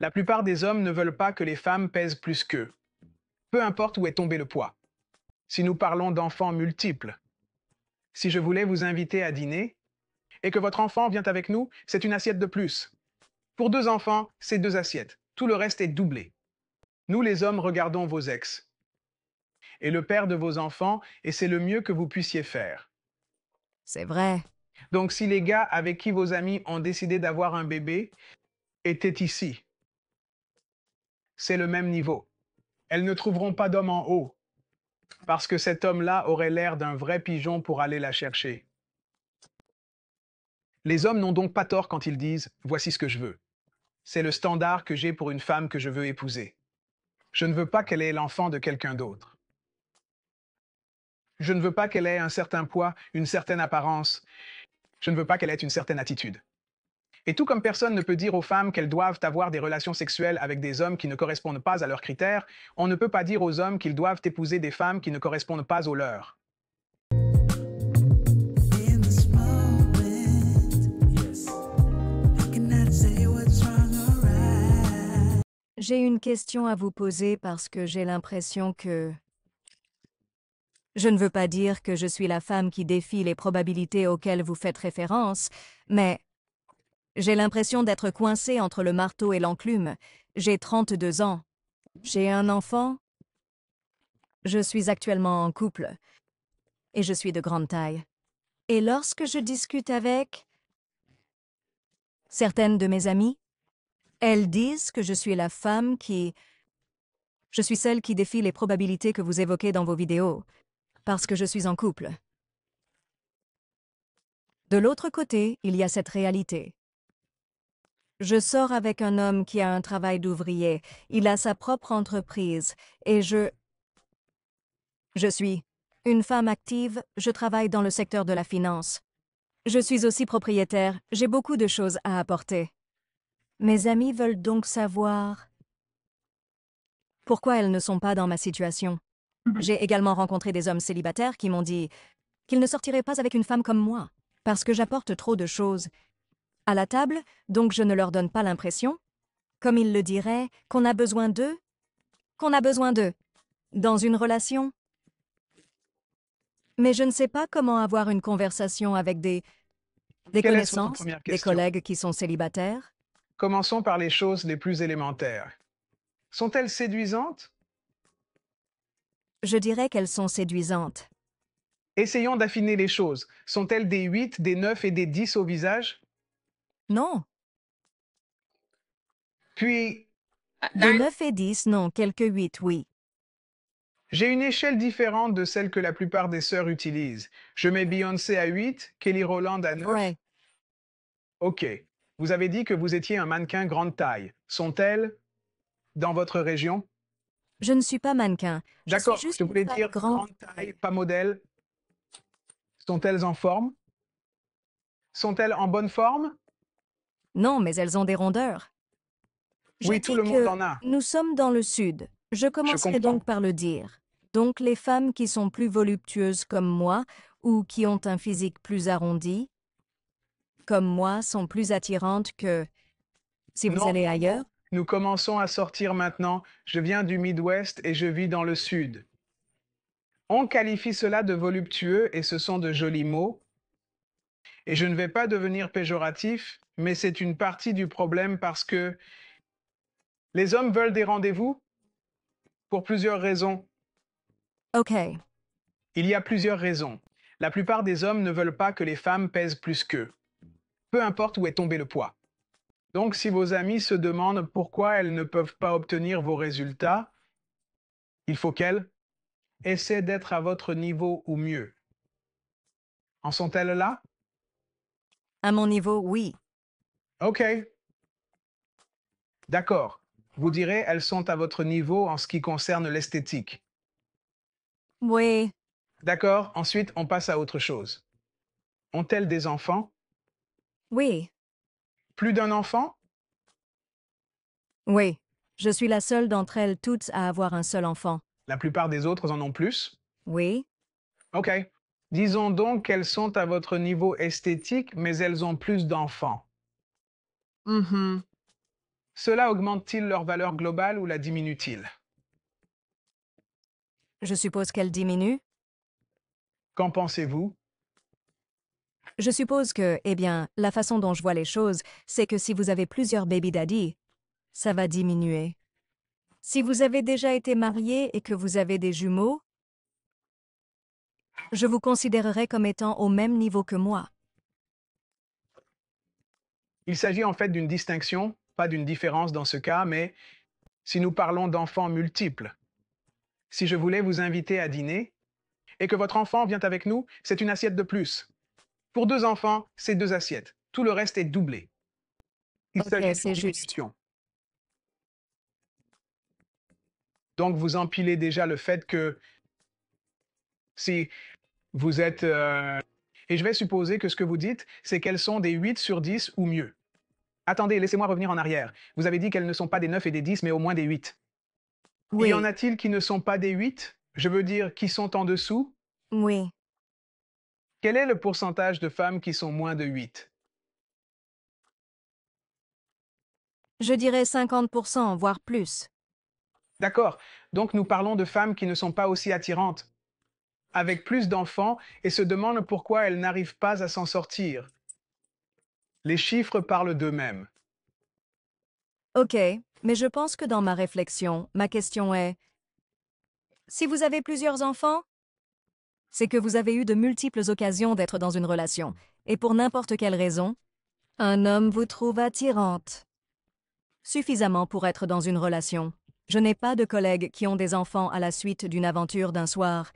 La plupart des hommes ne veulent pas que les femmes pèsent plus qu'eux, peu importe où est tombé le poids. Si nous parlons d'enfants multiples, si je voulais vous inviter à dîner et que votre enfant vient avec nous, c'est une assiette de plus. Pour 2 enfants, c'est 2 assiettes. Tout le reste est doublé. Nous, les hommes, regardons vos ex et le père de vos enfants, et c'est le mieux que vous puissiez faire. C'est vrai. Donc, si les gars avec qui vos amis ont décidé d'avoir un bébé étaient ici, c'est le même niveau. Elles ne trouveront pas d'homme en haut, parce que cet homme-là aurait l'air d'un vrai pigeon pour aller la chercher. Les hommes n'ont donc pas tort quand ils disent « voici ce que je veux ». C'est le standard que j'ai pour une femme que je veux épouser. Je ne veux pas qu'elle ait l'enfant de quelqu'un d'autre. Je ne veux pas qu'elle ait un certain poids, une certaine apparence. Je ne veux pas qu'elle ait une certaine attitude. Et tout comme personne ne peut dire aux femmes qu'elles doivent avoir des relations sexuelles avec des hommes qui ne correspondent pas à leurs critères, on ne peut pas dire aux hommes qu'ils doivent épouser des femmes qui ne correspondent pas aux leurs. In this moment, yes, I cannot say what's wrong or right. J'ai une question à vous poser parce que j'ai l'impression que... Je ne veux pas dire que je suis la femme qui défie les probabilités auxquelles vous faites référence, mais j'ai l'impression d'être coincée entre le marteau et l'enclume. J'ai 32 ans. J'ai un enfant. Je suis actuellement en couple. Et je suis de grande taille. Et lorsque je discute avec certaines de mes amies, elles disent que je suis la femme qui... Je suis celle qui défie les probabilités que vous évoquez dans vos vidéos, parce que je suis en couple. De l'autre côté, il y a cette réalité. Je sors avec un homme qui a un travail d'ouvrier, il a sa propre entreprise, et je suis une femme active, je travaille dans le secteur de la finance. Je suis aussi propriétaire, j'ai beaucoup de choses à apporter. Mes amies veulent donc savoir pourquoi elles ne sont pas dans ma situation. J'ai également rencontré des hommes célibataires qui m'ont dit qu'ils ne sortiraient pas avec une femme comme moi, parce que j'apporte trop de choses à la table, donc je ne leur donne pas l'impression, comme ils le diraient, qu'on a besoin d'eux, dans une relation. Mais je ne sais pas comment avoir une conversation avec des Quelle est votre connaissances, première des question? collègues qui sont célibataires. Commençons par les choses les plus élémentaires. Sont-elles séduisantes? Je dirais qu'elles sont séduisantes. Essayons d'affiner les choses. Sont-elles des 8, des 9 et des 10 au visage? Non, Puis, de 9 et 10, non, quelques 8, oui. j'ai une échelle différente de celle que la plupart des sœurs utilisent. Je mets Beyoncé à 8, Kelly Rowland à 9. Vrai. OK. Vous avez dit que vous étiez un mannequin grande taille. Sont-elles dans votre région? Je ne suis pas mannequin. Je suis D'accord, juste je une voulais femme dire grande. grande taille, pas modèle. Sont-elles en forme? Sont-elles en bonne forme? Non, mais elles ont des rondeurs. Je Oui, tout dis le monde que en a. nous sommes dans le sud. Je Je commencerai comprends. donc par le dire. Donc les femmes qui sont plus voluptueuses comme moi ou qui ont un physique plus arrondi, comme moi, sont plus attirantes que si vous Non, allez ailleurs. nous commençons à sortir maintenant. Je viens du Midwest et je vis dans le Sud. On qualifie cela de voluptueux et ce sont de jolis mots. Et je ne vais pas devenir péjoratif, mais c'est une partie du problème parce que les hommes veulent des rendez-vous pour plusieurs raisons. OK. Il y a plusieurs raisons. La plupart des hommes ne veulent pas que les femmes pèsent plus qu'eux, peu importe où est tombé le poids. Donc, si vos amis se demandent pourquoi elles ne peuvent pas obtenir vos résultats, il faut qu'elles essaient d'être à votre niveau ou mieux. En sont-elles là? À mon niveau, oui. OK. D'accord. Vous direz elles sont à votre niveau en ce qui concerne l'esthétique. Oui. D'accord. Ensuite, on passe à autre chose. Ont-elles des enfants? Oui. Plus d'un enfant? Oui. Je suis la seule d'entre elles toutes à avoir un seul enfant. La plupart des autres en ont plus? Oui. OK. Disons donc qu'elles sont à votre niveau esthétique, mais elles ont plus d'enfants. Mhm. Cela augmente-t-il leur valeur globale ou la diminue-t-il? Je suppose qu'elle diminue. Qu'en pensez-vous? Je suppose que, eh bien, la façon dont je vois les choses, c'est que si vous avez plusieurs baby daddy, ça va diminuer. Si vous avez déjà été marié et que vous avez des jumeaux, je vous considérerai comme étant au même niveau que moi. Il s'agit en fait d'une distinction, pas d'une différence dans ce cas, mais si nous parlons d'enfants multiples, si je voulais vous inviter à dîner et que votre enfant vient avec nous, c'est une assiette de plus. Pour 2 enfants, c'est 2 assiettes. Tout le reste est doublé. Il Ok, s'agit c'est d'une juste. diminution. Donc, vous empilez déjà le fait que si vous êtes... et je vais supposer que ce que vous dites, c'est qu'elles sont des 8 sur 10 ou mieux. Attendez, laissez-moi revenir en arrière. Vous avez dit qu'elles ne sont pas des 9 et des 10, mais au moins des 8. Oui, Y en a-t-il qui ne sont pas des 8? Je veux dire, qui sont en dessous? oui. Quel est le pourcentage de femmes qui sont moins de 8? Je dirais 50%, voire plus. D'accord. Donc, nous parlons de femmes qui ne sont pas aussi attirantes, avec plus d'enfants, et se demandent pourquoi elles n'arrivent pas à s'en sortir. Les chiffres parlent d'eux-mêmes. Ok, mais je pense que dans ma réflexion, ma question est, si vous avez plusieurs enfants, c'est que vous avez eu de multiples occasions d'être dans une relation, et pour n'importe quelle raison, un homme vous trouve attirante. Suffisamment pour être dans une relation. Je n'ai pas de collègues qui ont des enfants à la suite d'une aventure d'un soir,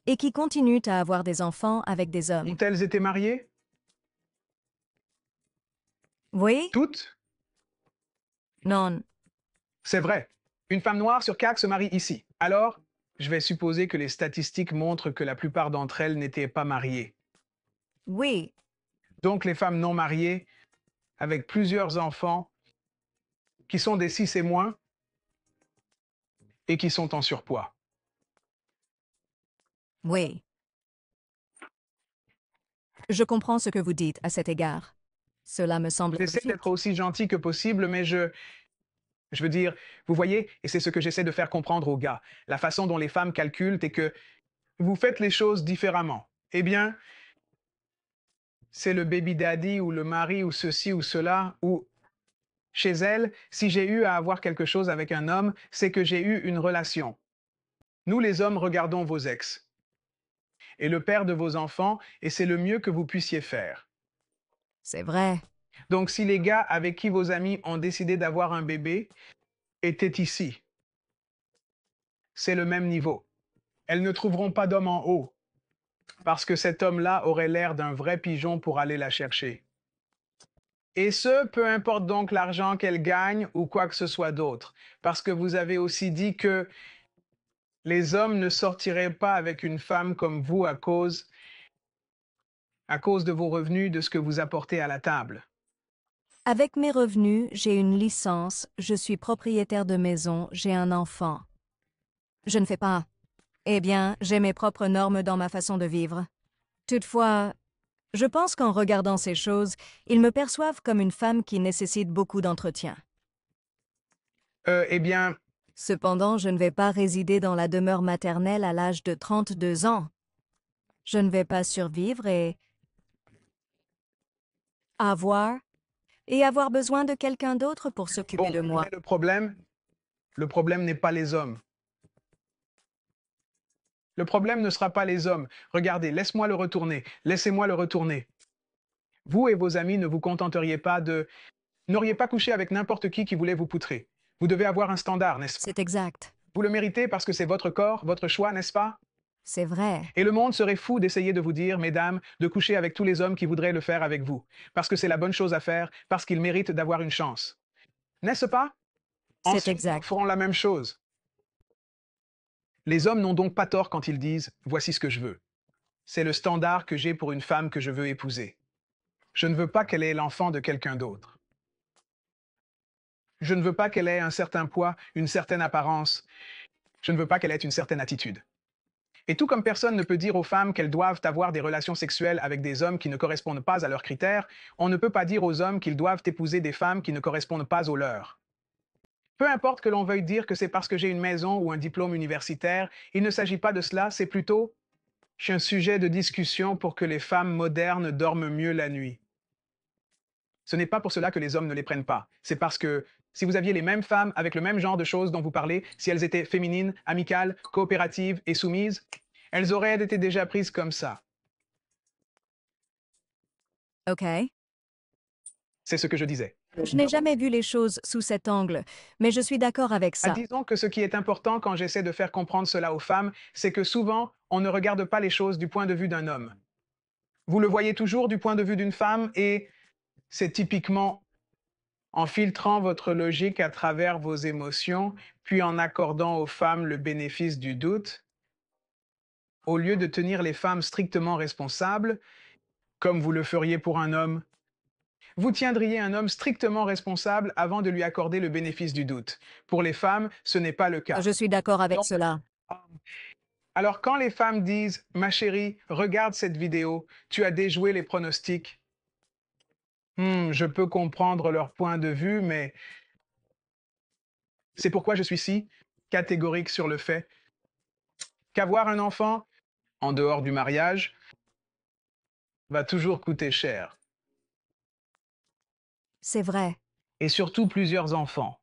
et qui continuent à avoir des enfants avec des hommes. Ont-elles été mariées? Oui? Toutes? Non. C'est vrai. Une femme noire sur 4 se marie ici. Alors, je vais supposer que les statistiques montrent que la plupart d'entre elles n'étaient pas mariées. Oui. Donc, les femmes non mariées, avec plusieurs enfants, qui sont des 6 et moins, et qui sont en surpoids. Oui. Je comprends ce que vous dites à cet égard. Cela me semble J'essaie logique. d'être aussi gentil que possible, mais je veux dire, vous voyez, et c'est ce que j'essaie de faire comprendre aux gars, la façon dont les femmes calculent est que vous faites les choses différemment. Eh bien, c'est le baby daddy ou le mari ou ceci ou cela, ou chez elle, si j'ai eu à avoir quelque chose avec un homme, c'est que j'ai eu une relation. Nous, les hommes, regardons vos ex et le père de vos enfants, et c'est le mieux que vous puissiez faire. C'est vrai. Donc, si les gars avec qui vos amis ont décidé d'avoir un bébé étaient ici, c'est le même niveau. Elles ne trouveront pas d'homme en haut, parce que cet homme-là aurait l'air d'un vrai pigeon pour aller la chercher. Et ce, peu importe donc l'argent qu'elle gagne ou quoi que ce soit d'autre, parce que vous avez aussi dit que les hommes ne sortiraient pas avec une femme comme vous à cause de vos revenus, de ce que vous apportez à la table. Avec mes revenus, j'ai une licence, je suis propriétaire de maison, j'ai un enfant. Je ne fais pas. Eh bien, j'ai mes propres normes dans ma façon de vivre. Toutefois, je pense qu'en regardant ces choses, ils me perçoivent comme une femme qui nécessite beaucoup d'entretien. Eh bien, Cependant, je ne vais pas résider dans la demeure maternelle à l'âge de 32 ans. Je ne vais pas survivre et avoir besoin de quelqu'un d'autre pour s'occuper bon, de moi. mais le problème n'est pas les hommes. Le problème ne sera pas les hommes. Regardez, laisse-moi le retourner. Laissez-moi le retourner. Vous et vos amis ne vous contenteriez pas de... N'auriez pas couché avec n'importe qui voulait vous poutrer. Vous devez avoir un standard, n'est-ce pas? C'est exact. Vous le méritez parce que c'est votre corps, votre choix, n'est-ce pas? C'est vrai. Et le monde serait fou d'essayer de vous dire, mesdames, de coucher avec tous les hommes qui voudraient le faire avec vous. Parce que c'est la bonne chose à faire, parce qu'ils méritent d'avoir une chance. N'est-ce pas? C'est Ensuite, exact. nous ferons la même chose. Les hommes n'ont donc pas tort quand ils disent « voici ce que je veux ». C'est le standard que j'ai pour une femme que je veux épouser. Je ne veux pas qu'elle ait l'enfant de quelqu'un d'autre. Je ne veux pas qu'elle ait un certain poids, une certaine apparence. Je ne veux pas qu'elle ait une certaine attitude. Et tout comme personne ne peut dire aux femmes qu'elles doivent avoir des relations sexuelles avec des hommes qui ne correspondent pas à leurs critères, on ne peut pas dire aux hommes qu'ils doivent épouser des femmes qui ne correspondent pas aux leurs. Peu importe que l'on veuille dire que c'est parce que j'ai une maison ou un diplôme universitaire, il ne s'agit pas de cela, c'est plutôt un sujet de discussion pour que les femmes modernes dorment mieux la nuit. Ce n'est pas pour cela que les hommes ne les prennent pas. C'est parce que si vous aviez les mêmes femmes avec le même genre de choses dont vous parlez, si elles étaient féminines, amicales, coopératives et soumises, elles auraient été déjà prises comme ça. Ok? C'est ce que je disais. Je n'ai jamais vu les choses sous cet angle, mais je suis d'accord avec ça. Disons que ce qui est important quand j'essaie de faire comprendre cela aux femmes, c'est que souvent, on ne regarde pas les choses du point de vue d'un homme. Vous le voyez toujours du point de vue d'une femme et c'est typiquement en filtrant votre logique à travers vos émotions, puis en accordant aux femmes le bénéfice du doute, au lieu de tenir les femmes strictement responsables, comme vous le feriez pour un homme. Vous tiendriez un homme strictement responsable avant de lui accorder le bénéfice du doute. Pour les femmes, ce n'est pas le cas. Je suis d'accord avec Donc, cela. Alors quand les femmes disent « Ma chérie, regarde cette vidéo, tu as déjoué les pronostics », je peux comprendre leur point de vue, mais c'est pourquoi je suis si catégorique sur le fait qu'avoir un enfant, en dehors du mariage, va toujours coûter cher. C'est vrai. Et surtout plusieurs enfants.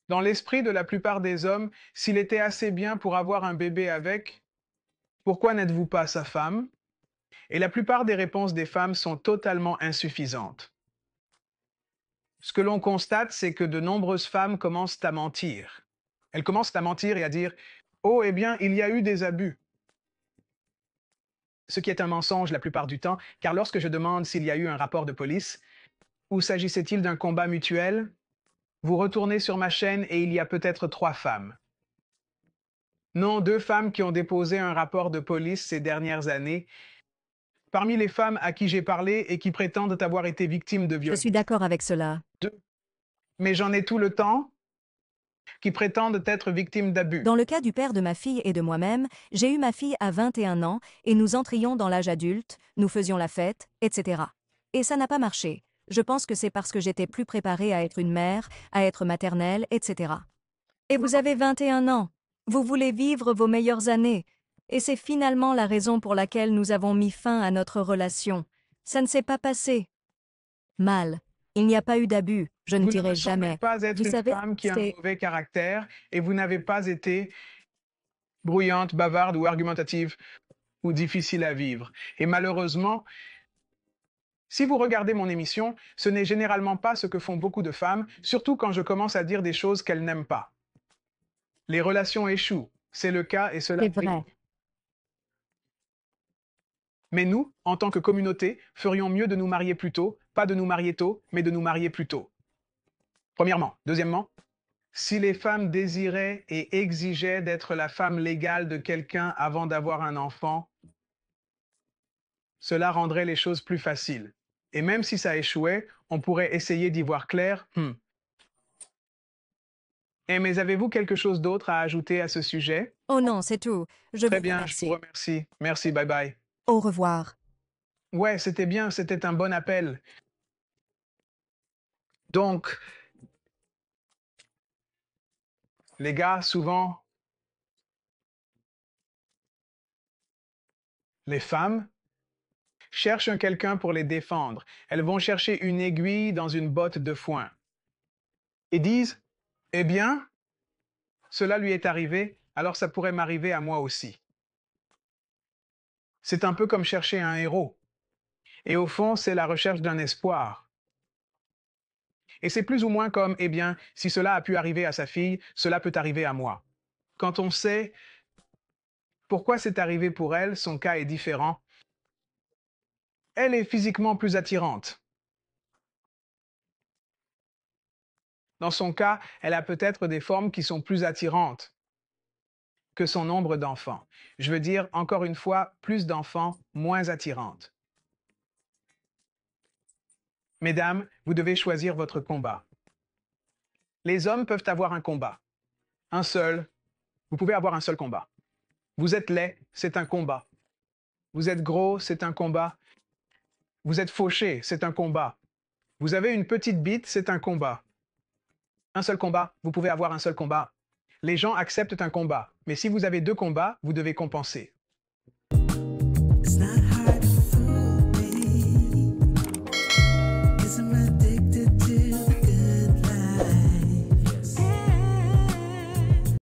Dans l'esprit de la plupart des hommes, s'il était assez bien pour avoir un bébé avec, pourquoi n'êtes-vous pas sa femme? Et la plupart des réponses des femmes sont totalement insuffisantes. Ce que l'on constate, c'est que de nombreuses femmes commencent à mentir. Elles commencent à mentir et à dire « Oh, eh bien, il y a eu des abus ». Ce qui est un mensonge la plupart du temps, car lorsque je demande s'il y a eu un rapport de police, ou s'agissait-il d'un combat mutuel, vous retournez sur ma chaîne et il y a peut-être 3 femmes. Non, 2 femmes qui ont déposé un rapport de police ces dernières années. Parmi les femmes à qui j'ai parlé et qui prétendent avoir été victimes de Je violences. suis d'accord avec cela. Mais j'en ai tout le temps qui prétendent être victimes d'abus. Dans le cas du père de ma fille et de moi-même, j'ai eu ma fille à 21 ans et nous entrions dans l'âge adulte, nous faisions la fête, etc. Et ça n'a pas marché. Je pense que c'est parce que j'étais plus préparée à être une mère, à être maternelle, etc. Et vous avez 21 ans. Vous voulez vivre vos meilleures années. Et c'est finalement la raison pour laquelle nous avons mis fin à notre relation. Ça ne s'est pas passé. Mal. Il n'y a pas eu d'abus. Je ne Vous ne dirai me semblez jamais. pas être Vous une savez, femme qui a un c'est- mauvais caractère et vous n'avez pas été bruyante, bavarde ou argumentative ou difficile à vivre. Et malheureusement, si vous regardez mon émission, ce n'est généralement pas ce que font beaucoup de femmes, surtout quand je commence à dire des choses qu'elles n'aiment pas. Les relations échouent. C'est le cas et cela C'est vrai. Mais nous, en tant que communauté, ferions mieux de nous marier plus tôt, pas de nous marier tôt, mais de nous marier plus tôt. Premièrement. Deuxièmement, si les femmes désiraient et exigeaient d'être la femme légale de quelqu'un avant d'avoir un enfant, cela rendrait les choses plus faciles. Et même si ça échouait, on pourrait essayer d'y voir clair. Mais avez-vous quelque chose d'autre à ajouter à ce sujet? Oh non, c'est tout. Je Très vous bien, je remercie. vous remercie. Merci, bye bye. Au revoir. Ouais, c'était bien, c'était un bon appel. Donc, les gars, souvent, les femmes cherchent quelqu'un pour les défendre. Elles vont chercher une aiguille dans une botte de foin et disent, eh bien, cela lui est arrivé, alors ça pourrait m'arriver à moi aussi. C'est un peu comme chercher un héros. Et au fond, c'est la recherche d'un espoir. Et c'est plus ou moins comme, eh bien, si cela a pu arriver à sa fille, cela peut arriver à moi. Quand on sait pourquoi c'est arrivé pour elle, son cas est différent. Elle est physiquement plus attirante. Dans son cas, elle a peut-être des formes qui sont plus attirantes que son nombre d'enfants. Je veux dire, encore une fois, plus d'enfants, moins attirantes. Mesdames, vous devez choisir votre combat. Les hommes peuvent avoir un combat. Un seul. Vous pouvez avoir un seul combat. Vous êtes laid, c'est un combat. Vous êtes gros, c'est un combat. Vous êtes fauché, c'est un combat. Vous avez une petite bite, c'est un combat. Un seul combat, vous pouvez avoir un seul combat. Les gens acceptent un combat, mais si vous avez deux combats, vous devez compenser.